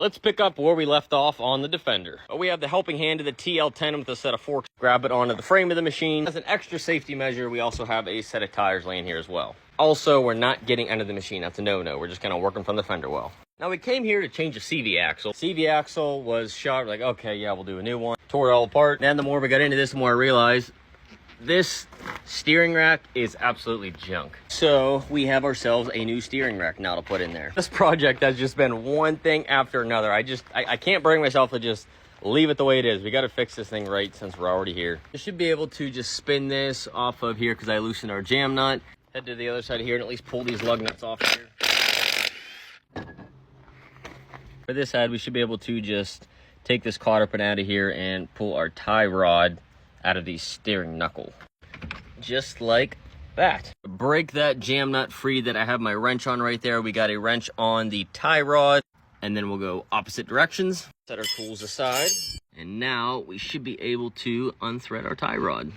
Let's pick up where we left off on the Defender. We have the helping hand of the TL10 with a set of forks. Grab it onto the frame of the machine. As an extra safety measure, we also have a set of tires laying here as well. Also, we're not getting under the machine. That's a no-no. We're just kind of working from the fender well. Now, we came here to change the CV axle. CV axle was shot. We're like, okay, yeah, we'll do a new one. Tore it all apart. And the more we got into this, the more I realized this steering rack is absolutely junk. So we have ourselves a new steering rack now to put in there. This project has just been one thing after another. I can't bring myself to just leave it the way it is. We got to fix this thing right since we're already here. I should be able to just spin this off of here because I loosened our jam nut. Head to the other side of here and at least pull these lug nuts off here. For this side, we should be able to just take this cotter pin out of here and pull our tie rod out of the steering knuckle. Just like that. Break that jam nut free that I have my wrench on right there. We got a wrench on the tie rod, and then we'll go opposite directions. Set our tools aside. And now we should be able to unthread our tie rod.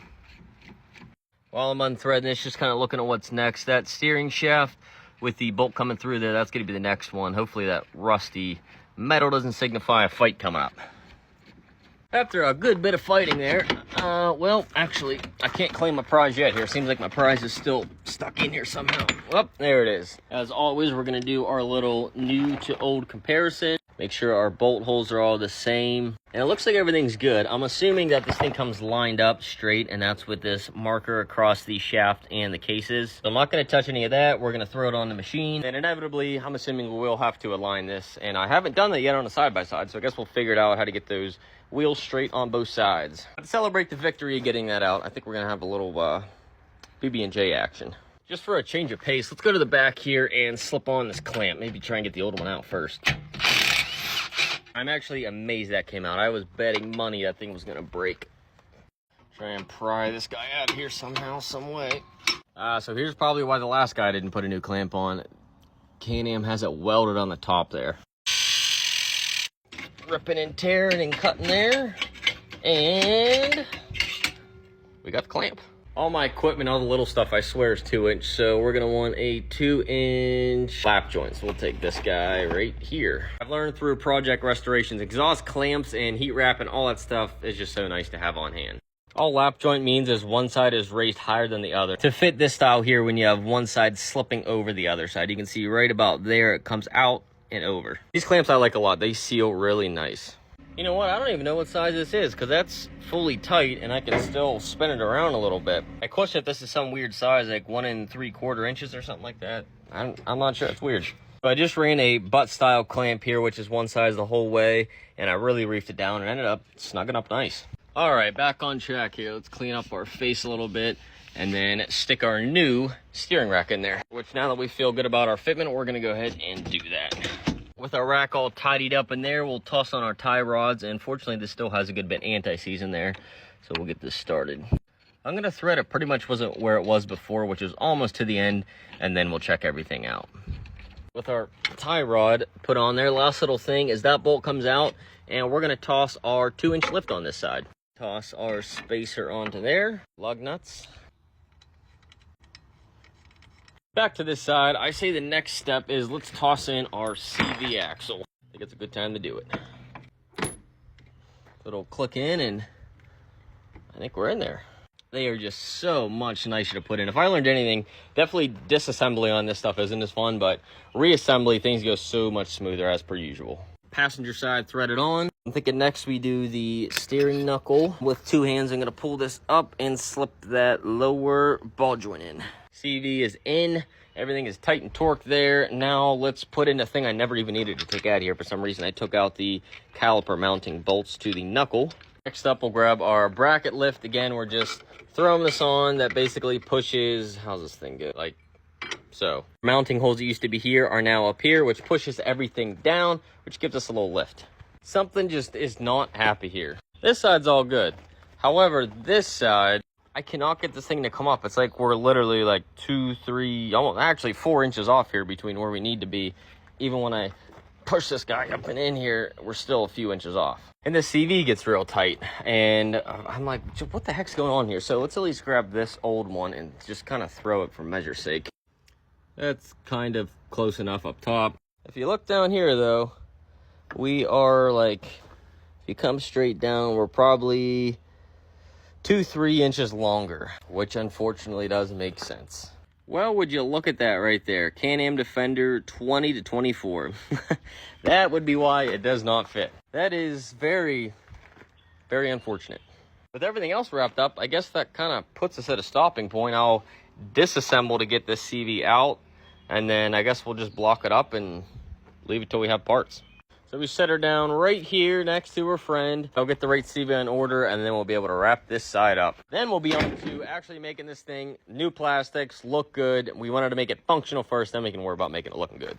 While I'm unthreading this, just kind of looking at what's next. That steering shaft with the bolt coming through there, that's going to be the next one. Hopefully that rusty metal doesn't signify a fight coming up. After a good bit of fighting there, well, actually, I can't claim my prize yet here. Seems like my prize is still stuck in here somehow. Well, there it is. As always, we're going to do our little new to old comparison. Make sure our bolt holes are all the same. And it looks like everything's good. I'm assuming that this thing comes lined up straight, and that's with this marker across the shaft and the cases. So I'm not going to touch any of that. We're going to throw it on the machine. And inevitably, I'm assuming we will have to align this. And I haven't done that yet on a side-by-side, so I guess we'll figure it out how to get those wheels straight on both sides. To celebrate the victory of getting that out, I think we're going to have a little BB&J action. Just for a change of pace, let's go to the back here and slip on this clamp. Maybe try and get the old one out first. I'm actually amazed that came out. I was betting money that thing was going to break. Try and pry this guy out of here somehow, some way. So here's probably why the last guy didn't put a new clamp on. CanAm has it welded on the top there. Ripping and tearing and cutting there. And we got the clamp. All my equipment, all the little stuff, I swear is 2-inch. So we're going to want a 2-inch lap joint. So we'll take this guy right here. I've learned through project restorations, exhaust clamps and heat wrap and all that stuff is just so nice to have on hand. All lap joint means is one side is raised higher than the other. To fit this style here, when you have one side slipping over the other side, you can see right about there, it comes out and over. These clamps I like a lot. They seal really nice. You know what? I don't even know what size this is because that's fully tight and I can still spin it around a little bit. I question if this is some weird size, like 1 3/4 inches or something like that. I'm not sure. It's weird. So I just ran a butt style clamp here, which is one size the whole way, and I really reefed it down and ended up snugging up nice. All right, back on track here. Let's clean up our face a little bit and then stick our new steering rack in there, which now that we feel good about our fitment, we're going to go ahead and do that. With our rack all tidied up in there, we'll toss on our tie rods, and fortunately this still has a good bit anti-seize in there, so we'll get this started. I'm going to thread it pretty much wasn't where it was before, which is almost to the end, and then we'll check everything out. With our tie rod put on there, last little thing is that bolt comes out, and we're going to toss our 2-inch lift on this side. Toss our spacer onto there, lug nuts. Back to this side, I say the next step is let's toss in our CV axle. I think it's a good time to do it. It'll click in and I think we're in there. They are just so much nicer to put in. If I learned anything, definitely disassembly on this stuff isn't as fun, but reassembly, things go so much smoother as per usual. Passenger side threaded on. I'm thinking next we do the steering knuckle. With 2 hands, I'm gonna pull this up and slip that lower ball joint in. CV is in, everything is tight and torqued there. Now let's put in a thing I never even needed to take out here. For some reason I took out the caliper mounting bolts to the knuckle. Next up we'll grab our bracket lift. Again, we're just throwing this on. That basically pushes, how's this thing go? Like so. Mounting holes that used to be here are now up here, which pushes everything down, which gives us a little lift. Something just is not happy here. This side's all good. However, this side, I cannot get this thing to come up. It's like we're literally like 2, 3, almost actually 4 inches off here between where we need to be. Even when I push this guy up and in here, we're still a few inches off. And the CV gets real tight. And I'm like, what the heck's going on here? So let's at least grab this old one and just kind of throw it for measure's sake. That's kind of close enough up top. If you look down here though, we are like, if you come straight down, we're probably 2-3 inches longer, which unfortunately doesn't make sense. Well, would you look at that right there? Can-Am Defender 20 to 24. That would be why it does not fit. That is very, very unfortunate. With everything else wrapped up, I guess that kind of puts us at a stopping point. I'll disassemble to get this CV out, and then I guess we'll just block it up and leave it till we have parts. So we set her down right here next to her friend. I'll get the right CV in order, and then we'll be able to wrap this side up. Then we'll be on to actually making this thing new plastics, look good. We wanted to make it functional first, then we can worry about making it looking good.